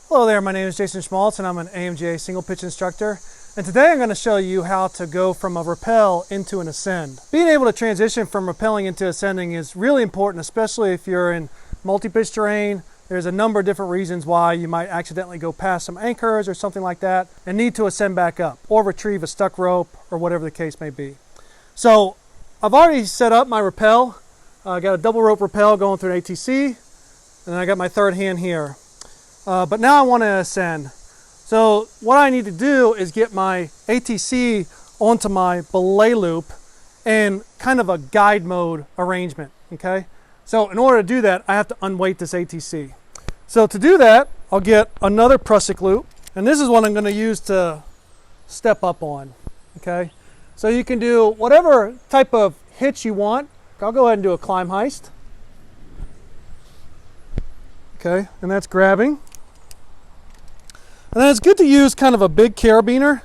Hello there, my name is Jason Schmaltz and I'm an AMGA single pitch instructor. And today I'm going to show you how to go from a rappel into an ascend. Being able to transition from rappelling into ascending is really important, especially if you're in multi-pitch terrain. There's a number of different reasons why you might accidentally go past some anchors or something like that and need to ascend back up or retrieve a stuck rope or whatever the case may be. So I've already set up my rappel. I got a double rope rappel going through an ATC, and then I got my third hand here. But now I want to ascend. So what I need to do is get my ATC onto my belay loop and kind of a guide mode arrangement, okay? So in order to do that, I have to unweight this ATC. So to do that, I'll get another prusik loop, and this is what I'm going to use to step up on, okay? So you can do whatever type of hitch you want. I'll go ahead and do a climb heist. Okay, and that's grabbing. And then it's good to use kind of a big carabiner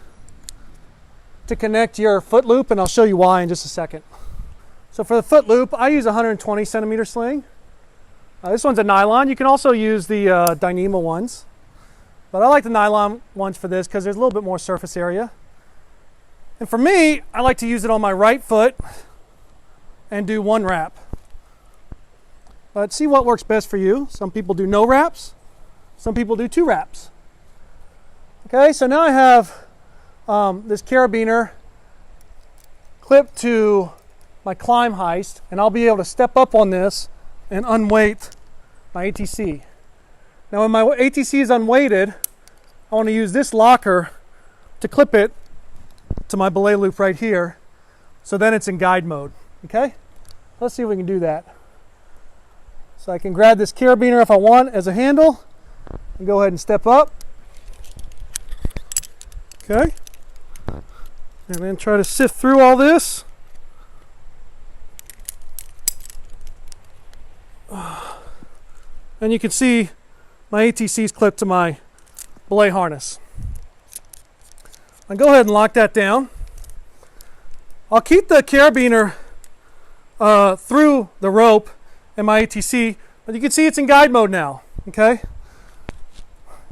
to connect your foot loop, and I'll show you why in just a second. So for the foot loop, I use a 120 centimeter sling. This one's a nylon. You can also use the Dyneema ones, but I like the nylon ones for this because there's a little bit more surface area. And for me, I like to use it on my right foot and do one wrap. But see what works best for you. Some people do no wraps. Some people do 2 wraps. Okay, so now I have this carabiner clipped to my climb heist, and I'll be able to step up on this and unweight my ATC. Now when my ATC is unweighted, I want to use this locker to clip it to my belay loop right here, so then it's in guide mode. Okay, let's see if we can do that. So I can grab this carabiner if I want as a handle and go ahead and step up. Okay, and then try to sift through all this. And you can see my ATC is clipped to my belay harness. I'll go ahead and lock that down. I'll keep the carabiner through the rope and my ATC, but you can see it's in guide mode now. Okay,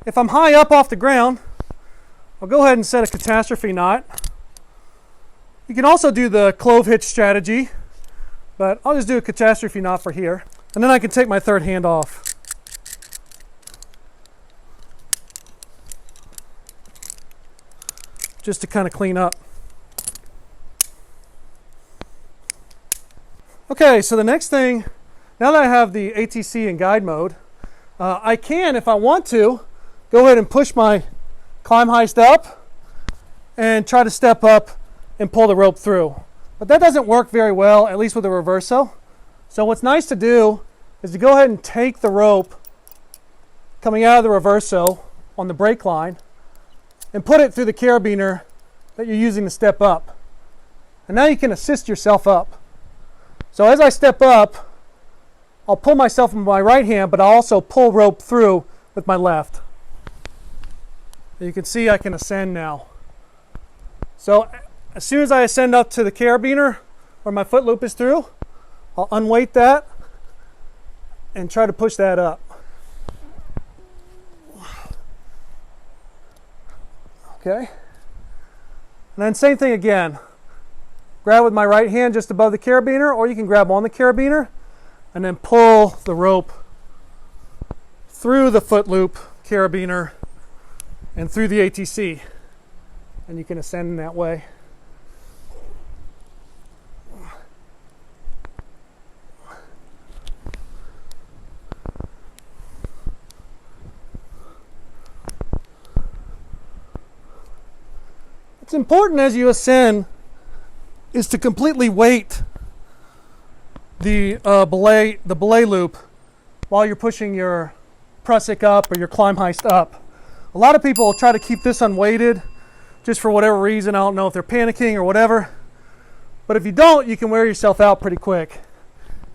if I'm high up off the ground, I'll go ahead and set a catastrophe knot. You can also do the clove hitch strategy, but I'll just do a catastrophe knot for here. And then I can take my third hand off. Just to kind of clean up. Okay, so the next thing, now that I have the ATC in guide mode, I can, if I want to, go ahead and push my climb heist up and try to step up and pull the rope through. But that doesn't work very well, at least with the reverso. So what's nice to do is to go ahead and take the rope coming out of the reverso on the brake line and put it through the carabiner that you're using to step up. And now you can assist yourself up. So as I step up, I'll pull myself with my right hand, but I'll also pull rope through with my left. You can see I can ascend now. So as soon as I ascend up to the carabiner where my foot loop is through, I'll unweight that and try to push that up. Okay. And then same thing again. Grab with my right hand just above the carabiner, or you can grab on the carabiner and then pull the rope through the foot loop carabiner and through the ATC, and you can ascend in that way. What's important as you ascend is to completely weight the belay loop while you're pushing your prusik up or your climb heist up. A lot of people try to keep this unweighted just for whatever reason. I don't know if they're panicking or whatever. But if you don't, you can wear yourself out pretty quick.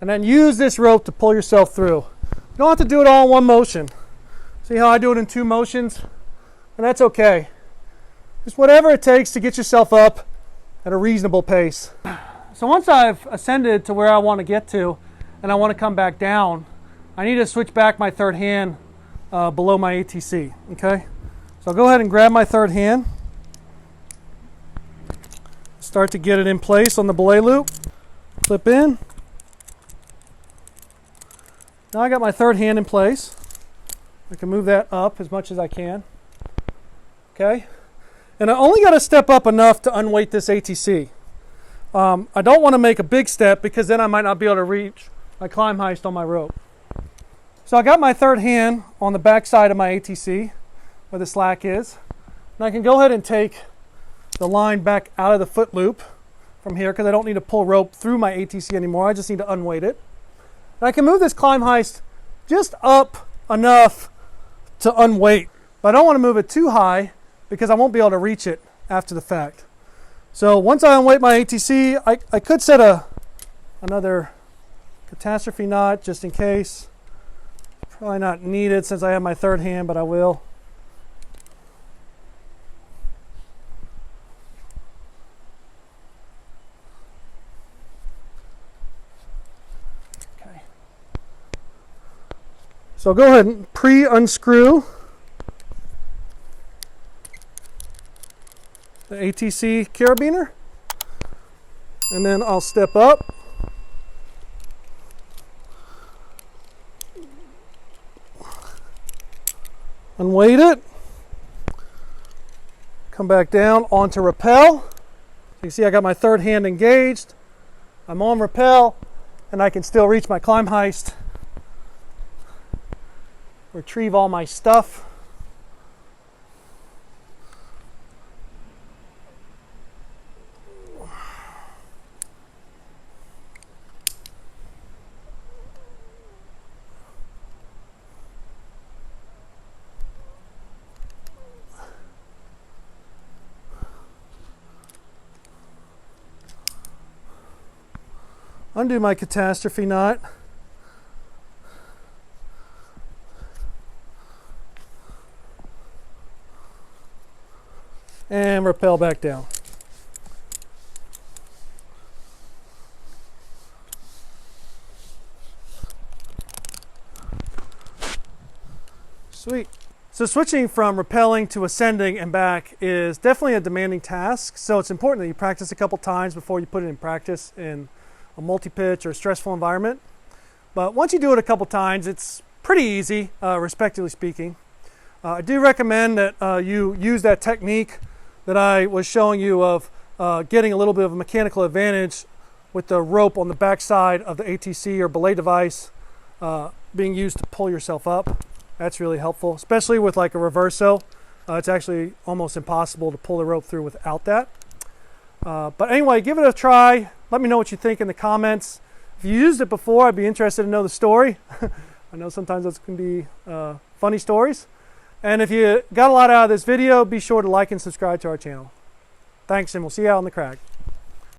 And then use this rope to pull yourself through. You don't have to do it all in one motion. See how I do it in 2 motions? And that's okay. Just whatever it takes to get yourself up at a reasonable pace. So once I've ascended to where I want to get to and I want to come back down, I need to switch back my third hand below my ATC. Okay, so I'll go ahead and grab my third hand, start to get it in place on the belay loop, clip in. Now I got my third hand in place. I can move that up as much as I can. Okay, and I only got to step up enough to unweight this ATC. I don't want to make a big step because then I might not be able to reach my climb heist on my rope. So I got my third hand on the back side of my ATC where the slack is. And I can go ahead and take the line back out of the foot loop from here because I don't need to pull rope through my ATC anymore. I just need to unweight it. And I can move this climb heist just up enough to unweight. But I don't want to move it too high because I won't be able to reach it after the fact. So once I unweight my ATC, I could set another catastrophe knot just in case. Probably not needed since I have my third hand, but I will. Okay. So go ahead and pre-unscrew the ATC carabiner, and then I'll step up. Unweight it, come back down onto rappel. So you can see I got my third hand engaged. I'm on rappel, and I can still reach my climb heist, retrieve all my stuff. Undo my catastrophe knot. And rappel back down. Sweet. So switching from rappelling to ascending and back is definitely a demanding task. So it's important that you practice a couple times before you put it in practice in a multi-pitch or a stressful environment. But once you do it a couple times, it's pretty easy, respectively speaking. I do recommend that you use that technique that I was showing you of getting a little bit of a mechanical advantage with the rope on the back side of the ATC or belay device being used to pull yourself up. That's really helpful, especially with like a reverso. It's actually almost impossible to pull the rope through without that. But anyway, give it a try. Let me know what you think in the comments. If you used it before, I'd be interested to know the story. I know sometimes those can be funny stories. And if you got a lot out of this video, be sure to like and subscribe to our channel. Thanks, and we'll see you out on the crag.